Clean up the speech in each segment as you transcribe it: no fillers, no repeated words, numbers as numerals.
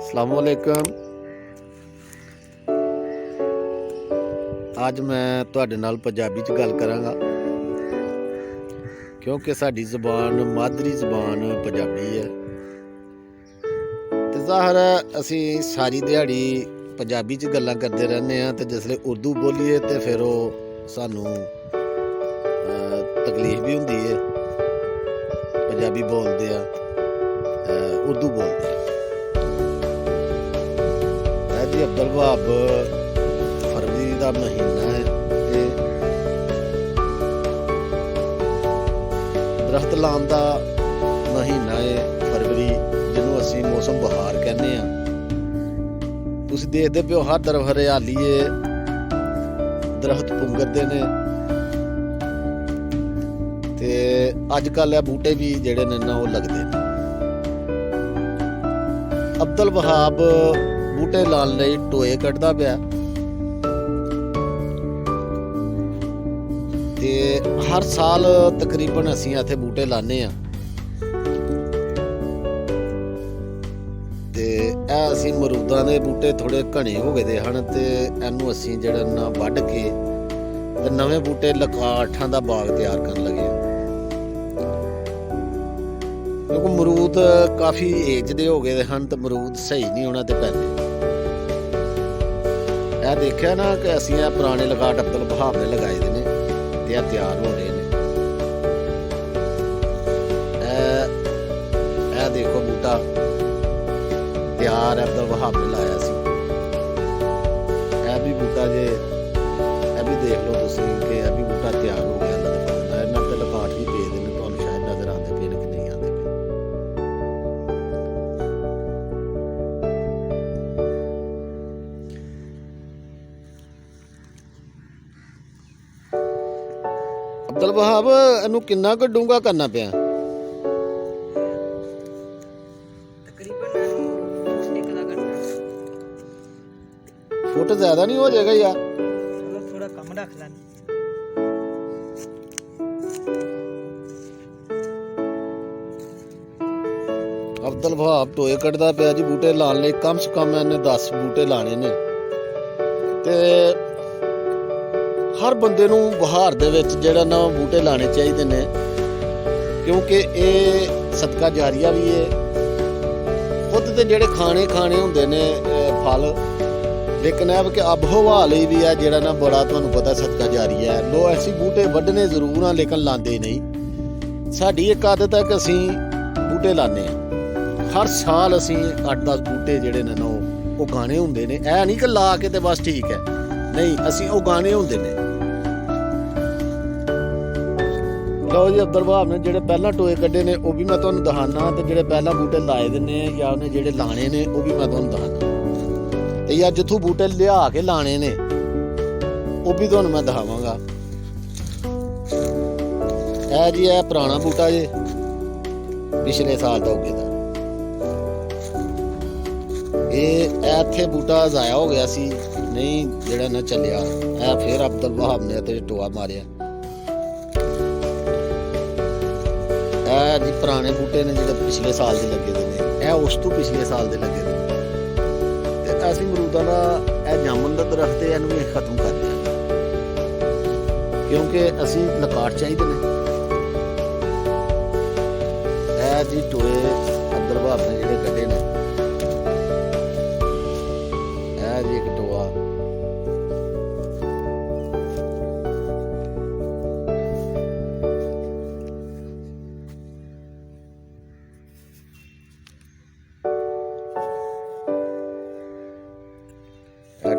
अस्सलामुअलैकुम। ਅੱਜ ਮੈਂ ਤੁਹਾਡੇ ਨਾਲ ਪੰਜਾਬੀ 'ਚ ਗੱਲ ਕਰਾਂਗਾ ਕਿਉਂਕਿ ਸਾਡੀ ਜ਼ਬਾਨ ਮਾਦਰੀ ਜ਼ਬਾਨ ਪੰਜਾਬੀ ਹੈ ਤੇ ਜ਼ਾਹਰ ਹੈ ਅਸੀਂ ਸਾਰੀ ਦਿਹਾੜੀ ਪੰਜਾਬੀ 'ਚ ਗੱਲਾਂ ਕਰਦੇ ਰਹਿੰਦੇ ਹਾਂ ਤੇ ਜਿਸਲੇ ਉਰਦੂ ਬੋਲੀਏ ਤੇ ਫਿਰ ਉਹ ਸਾਨੂੰ ਤਕਲੀਫ ਵੀ ਹੁੰਦੀ ਹੈ। ਪੰਜਾਬੀ ਬੋਲਦੇ ਆ ਉਰਦੂ ਬੋਲਦੇ ਆ। ਇਹ ਜੀ ਅਬਦੁਲ ਵਹਾਬ फरवरी का महीना है ते दरख्त लाने का महीना है फरवरी, जिन्हों असी मौसम बहार कहने हैं। तुसीं देखदे पिओ हर तरफ हरियाली है, दरख्त पुंगरदे ने ते अजकल बूटे भी जिहड़े ने ना वो लगदे ने। अब्दुल वहाब बूटे लाने लई टोए कड्ढदा पिया ते हर साल तकरीबन असीं इत्थे बूटे लाने आ ते असीं मरूदां दे बूटे थोड़े घने हो गए दे हन ते इहनूं असीं जिहड़ा ना वढ के ते नवें बूटे लकाठां दा बाग तैयार करन लगे क्योंकि मरूद काफ़ी एज दे हो गए हन ते मरूद सही नहीं उन्हां ते पैंदे। ਇਹ देखिया ना कि असीं पुराने लकाट अब्दुल वहाब ने लगाए दे ने ते तैयार हो रहे हैं। ਇਹ देखो बूटा तैयार अब्दुल वहाब ने लाया सी। भी बूटा जे भी देख लो तुसीं कि भी बूटा तैयार हो गया। अल्लाह दे फज़ल नाल इन्हां ते लकाट भी पे दे ने, तुहानूं शायद नज़र आते पे कि नहीं आते पे। अब्दुल वहाब इनू किन्ना क डूंगा करना पिया? फुट ज्यादा नहीं हो जाएगा यार? चलो थोड़ा कम रख लें। अब्दुल वहाब टोए कटदा पिया जी बूटे लाने लई। कम से कम इन्हें 10 बूटे लाने ने ते हर बंदे नूं बहार दे विच जिहड़ा ना बूटे लाने चाहिए ने क्योंकि ये सदका जारिया भी है। खुद ते जिहड़े खाने हुंदे ने फल, लेकिन है कि अब हवा लई भी है जिहड़ा ना बड़ा तुहानूं पता सदका जारिया है। लोग ऐसी बूटे वड्ढने जरूर आ लेकिन लांदे नहीं। साडी एक आदत है कि असीं बूटे लाने हर साल असीं 8-10 बूटे जिहड़े ने ना वो उगाने हुंदे ने। ऐ नहीं कि ला के ते बस ठीक है, नहीं असीं उगाने हुंदे ने। लो जी अब्दुल वहाब ने जिहड़े पहला टोए कड्ढे ने वो भी मैं तुहानूं दहाना ते जिहड़े पहला बूटे लाए दे ने या उन्हें जिहड़े लाने ने वो भी मैं तुहानूं दहाना ते यार जित्थों बूटे लिया के लाने ने वो भी तुहानूं मैं दहावांगा। ऐ जी ऐ पुराना बूटा जे पिछले साल दा उगे दा। इत्थे बूटा जाया हो गया सी, नहीं जिहड़ा ना चलिया। ऐ फिर अब्दुल वहाब ने ते टोआ मारिया। जी पुराने बूटे ने जिहड़े पिछले साल दे लगे दे ने, ऐ उस तो पिछले साल दे लगे दे ते असीं मरूदां दा ऐ जामुन दा दरख्त है इहनूं भी खत्म कर दिया क्योंकि असीं लकाट चाहिए ने। ऐ जी टोए अब्दुल वहाब ने जिहड़े कड्ढे ने, ऐ जी इक टोआ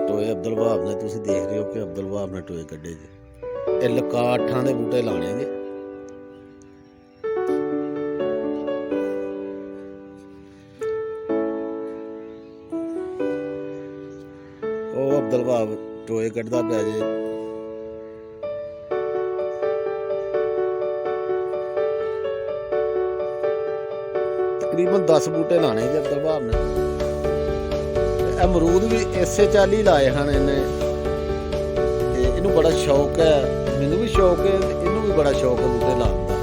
टोए अब्दुल वहाब ने तुसीं देख रहे हो कि अब्दुल वहाब ने टोए कड्ढे जे। ये लकाठां दे बूटे लाने जे। ओ अब्दुल वहाब टोए कड्ढदा पिया जे। तकरीबन 10 बूटे लाने जे अब्दुल वहाब ने। अमरूद भी इसे चाली लाए हैं इन्हें। इनू बड़ा शौक है, मैनू भी शौक है, इनू भी बड़ा शौक है बूटे लाने का।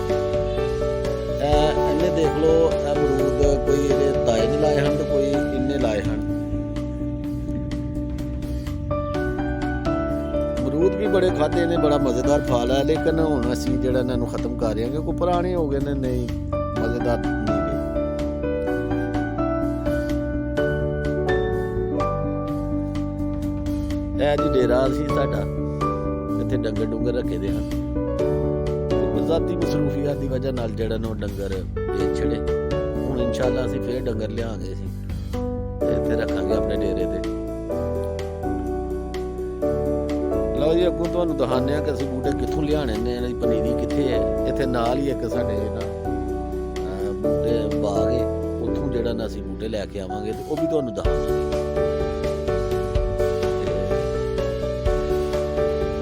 इन्हें देख लो अमरूद कोई दाए नहीं लाए हैं तो कोई इन्ने लाए हैं। ਬੜੇ ਖਾਧੇ ਨੇ, ਬੜਾ ਮਜ਼ੇਦਾਰ ਫਲ ਹੈ, ਲੇਕਿਨ ਹੁਣ ਅਸੀਂ ਜਿਹੜਾ ਇਹਨਾਂ ਨੂੰ ਖਤਮ ਕਰ ਰਹੇ ਹਾਂ ਕਿਉਂਕਿ ਪੁਰਾਣੇ ਹੋ ਗਏ ਨੇ, ਨਹੀਂ ਮਜ਼ੇਦਾਰ ਨਹੀਂ ਰਹੇ। ਇਹ ਜੀ ਡੇਰਾ ਸੀ ਸਾਡਾ, ਇੱਥੇ ਡੰਗਰ ਡੁੰਗਰ ਰੱਖੇ ਦੇ ਹਨ। ਜ਼ਾਤੀ ਮਸਰੂਫੀਅਤ ਦੀ ਵਜ੍ਹਾ ਨਾਲ ਜਿਹੜਾ ਨਾ ਡੰਗਰ ਵੇਚ ਛੜੇ। ਹੁਣ ਇਨਸ਼ਾਅੱਲਾ ਅਸੀਂ ਫੇਰ ਡੰਗਰ ਲਿਆਂਗੇ ਸੀ ਤੇ ਇੱਥੇ ਰੱਖਾਂਗੇ ਆਪਣੇ ਡੇਰੇ ਤੇ। ਲਓ ਜੀ, ਅੱਗੋਂ ਤੁਹਾਨੂੰ ਦਿਖਾਉਂਦੇ ਹਾਂ ਕਿ ਅਸੀਂ ਬੂਟੇ ਕਿੱਥੋਂ ਲਿਆਣੇ ਨੇ, ਇਹਨਾਂ ਦੀ ਪਨੀਰੀ ਕਿੱਥੇ ਹੈ। ਇੱਥੇ ਨਾਲ ਹੀ ਇੱਕ ਸਾਡੇ ਨਾ ਬੂਟੇ ਬਾਗ ਹੈ, ਉੱਥੋਂ ਜਿਹੜਾ ਨਾ ਅਸੀਂ ਬੂਟੇ ਲੈ ਕੇ ਆਵਾਂਗੇ ਤੇ ਉਹ ਵੀ ਤੁਹਾਨੂੰ ਦਿਖਾਵਾਂਗੇ।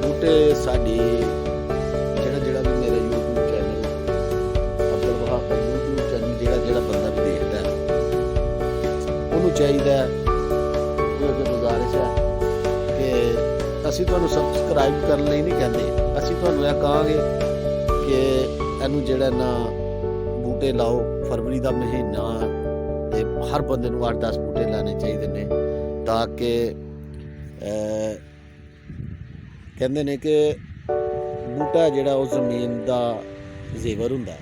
ਬੂਟੇ ਸਾਡੀ ਜਿਹੜਾ ਵੀ ਮੇਰਾ YouTube ਚੈਨਲ ਅਬਦੁਲ ਵਹਾਬ ਦਾ YouTube ਚੈਨਲ ਜਿਹੜਾ ਬੰਦਾ ਵੀ ਦੇਖਦਾ ਹੈ ਉਹਨੂੰ ਚਾਹੀਦਾ ਹੈ, ਉਹ ਅੱਗੇ ਗੁਜ਼ਾਰਿਸ਼ ਹੈ ਕਿ ਅਸੀਂ ਤੁਹਾਨੂੰ ਸਬਸਕ੍ਰਾਈਬ ਕਰਨ ਲਈ ਨਹੀਂ ਕਹਿੰਦੇ, ਅਸੀਂ ਤੁਹਾਨੂੰ ਇਹ ਕਹਾਂਗੇ ਕਿ ਇਹਨੂੰ ਜਿਹੜਾ ਨਾ ਬੂਟੇ ਲਾਓ। ਫਰਵਰੀ ਦਾ ਮਹੀਨਾ ਤੇ ਹਰ ਬੰਦੇ ਨੂੰ 8-10 ਬੂਟੇ ਲਾਣੇ ਚਾਹੀਦੇ ਨੇ, ਤਾਂ ਕਿ ਕਹਿੰਦੇ ਨੇ ਕਿ ਬੂਟਾ ਜਿਹੜਾ ਉਹ ਜ਼ਮੀਨ ਦਾ ਜ਼ੇਵਰ ਹੁੰਦਾ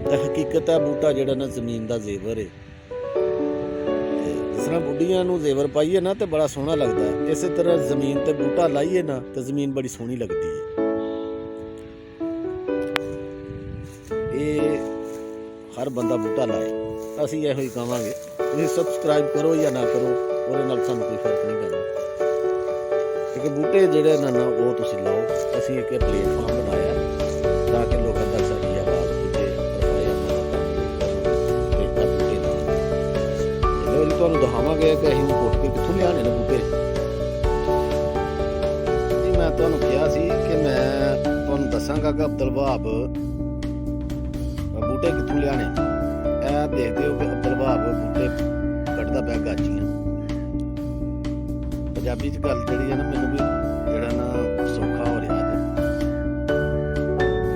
ਤੇ ਹਕੀਕਤ ਹੈ ਬੂਟਾ ਜਿਹੜਾ ਨਾ ਜ਼ਮੀਨ ਦਾ ਜ਼ੇਵਰ ਹੈ। ਜਿਸ ਤਰ੍ਹਾਂ ਬੁੱਢੀਆਂ ਨੂੰ ਜ਼ੇਵਰ ਪਾਈਏ ਨਾ ਤੇ ਬੜਾ ਸੋਹਣਾ ਲੱਗਦਾ ਹੈ, ਇਸੇ ਤਰ੍ਹਾਂ ਜ਼ਮੀਨ ਤੇ ਬੂਟਾ ਲਾਈਏ ਨਾ ਤੇ ਜ਼ਮੀਨ ਬੜੀ ਸੋਹਣੀ ਲੱਗਦੀ ਹੈ। ਇਹ ਹਰ ਬੰਦਾ ਬੂਟਾ ਲਾਏ, ਅਸੀਂ ਇਹੋ ਹੀ ਕਹਾਂਗੇ। ਤੁਸੀਂ ਸਬਸਕ੍ਰਾਈਬ ਕਰੋ ਜਾਂ ਨਾ ਕਰੋ, ਉਹਦੇ ਨਾਲ ਸਾਨੂੰ ਕੋਈ ਫਰਕ ਨਹੀਂ ਪੈਂਦਾ, ਕਿਉਂਕਿ ਬੂਟੇ ਜਿਹੜੇ ਨਾ ਉਹ ਤੁਸੀਂ ਲਾਓ। ਅਸੀਂ ਇੱਕ ਪਲੇਟਫਾਰਮ ਬਣਾਇਆ ਤਾਂ ਕਿ ਲੋਕਾਂ ਤੱਕ ਸਾਡੀ ਆਵਾਜ਼ ਪੁੱਜੇ, ਤੁਹਾਨੂੰ ਦਿਖਾਵਾਂਗੇ ਕਿ ਅਸੀਂ ਪੁੱਟ ਕੇ ਕਿੱਥੋਂ ਲਿਆਣੇ ਨੇ ਬੂਟੇ। ਮੈਂ ਤੁਹਾਨੂੰ ਕਿਹਾ ਸੀ ਕਿ ਮੈਂ ਤੁਹਾਨੂੰ ਦੱਸਾਂਗਾ ਕਿ ਅਬਦੁਲ ਵਹਾਬ ਬੂਟੇ ਕਿੱਥੋਂ ਲਿਆਣੇ। ਇਹ ਦੇਖਦੇ ਹੋ ਕਿ ਅਬਦੁਲ ਵਹਾਬ ਬੂਟੇ ਕੱਢਦਾ ਪਿਆ ਗਾਚੀਆਂ। ਪੰਜਾਬੀ 'ਚ ਗੱਲ ਜਿਹੜੀ ਹੈ ਨਾ, ਮੈਨੂੰ ਵੀ ਜਿਹੜਾ ਨਾ ਸੌਖਾ ਹੋ ਰਿਹਾ ਜੇ।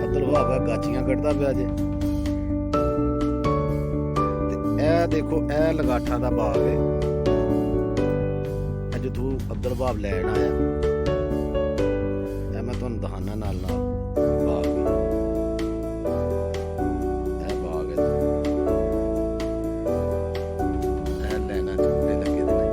ਅਬਦੁਲ ਵਹਾਬ ਗਾਚੀਆਂ ਕੱਢਦਾ ਪਿਆ ਜੇ। ਤੇ ਇਹ ਦੇਖੋ, ਇਹ ਲਗਾਠਾਂ ਦਾ ਬਾਗ ਹੈ। ਇਹ ਜਦੋਂ ਅਬਦੁਲ ਵਹਾਬ ਲੈਣ ਆਇਆ, ਇਹ ਮੈਂ ਤੁਹਾਨੂੰ ਦਿਖਾਉਣਾ ਨਾਲ ਬਾਗ ਵੀ। ਇਹ ਬਾਗ ਹੈ, ਇਹ ਲੈਣਾ ਝੂਟੇ ਲੱਗੇ ਦੇ ਨੇ।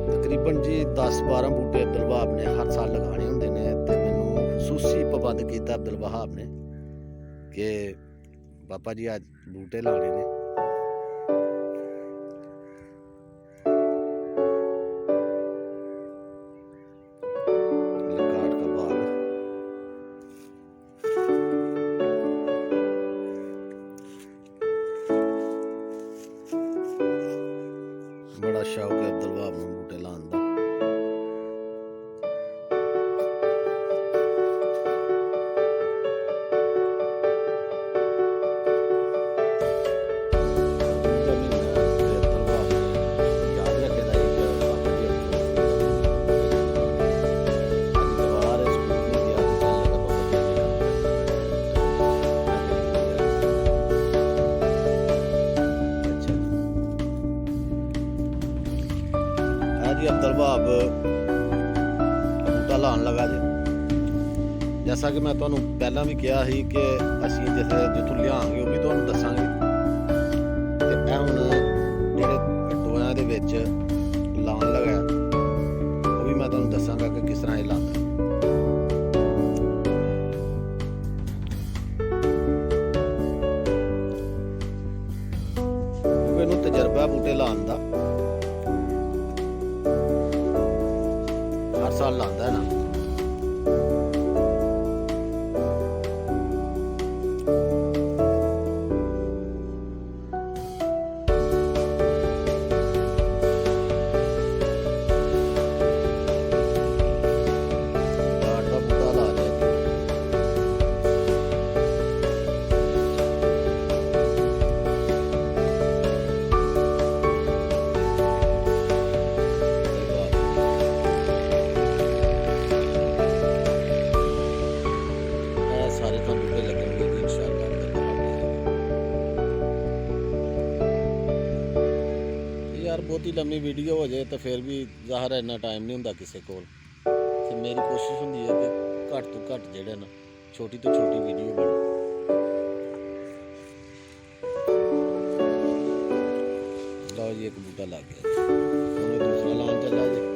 ਤਕਰੀਬਨ ਜੀ 10-12 ਬੂਟੇ ਅਬਦੁਲ ਵਹਾਬ ਨੇ ਹਰ ਸਾਲ ਲਗਾਉਣੇ ਹੁੰਦੇ ਨੇ, ਤੇ ਮੈਨੂੰ ਖੁਸੂਸੀ ਪਾਬੰਦ ਕੀਤਾ ਅਬਦੁਲ ਵਹਾਬ ਨੇ ਕਿ ਪਾਪਾ ਜੀ ਅੱਜ ਬੂਟੇ ਲਾਉਣੇ ਨੇ। ਲਕਾਟ ਦਾ ਬਾਗ, ਬੜਾ ਸ਼ੌਕ ਹੈ ਅਬਦੁਲ ਵਹਾਬ ਨੂੰ ਬੂਟੇ ਲਾਉਣ ਦਾ। अब्दुल वहाब बूटा लाने लगा जे। जैसा कि मैं तुहानू पहला भी कहा ही कि असीं जिथे जिथों लियांगे वो भी तुहानू दसांगे। ते ए हुण जिहड़े टोयां दे विच लाउण लगा वो भी मैं तुहानू दसांगा कि किस तरह ये लांदा। क्योंकि इहनूं तजर्बा बूटे लाउण दा, हर साल लांदा है ना। ਯਾਰ ਬਹੁਤੀ ਲੰਮੀ ਵੀਡੀਓ ਹੋ ਜਾਏ ਤਾਂ ਫਿਰ ਵੀ ਜ਼ਾਹਰ ਹੈ ਇੰਨਾ ਟਾਈਮ ਨਹੀਂ ਹੁੰਦਾ ਕਿਸੇ ਕੋਲ, ਤੇ ਮੇਰੀ ਕੋਸ਼ਿਸ਼ ਹੁੰਦੀ ਹੈ ਕਿ ਘੱਟ ਤੋਂ ਘੱਟ ਜਿਹੜੇ ਨਾ ਛੋਟੀ ਤੋਂ ਛੋਟੀ ਵੀਡੀਓ ਬਣੇ। ਲਓ ਜੀ ਇੱਕ ਬੂਟਾ ਲੱਗ ਗਿਆ, ਹੁਣ ਦੂਸਰਾ ਲਾਉਣ ਚੱਲਾ ਜੀ।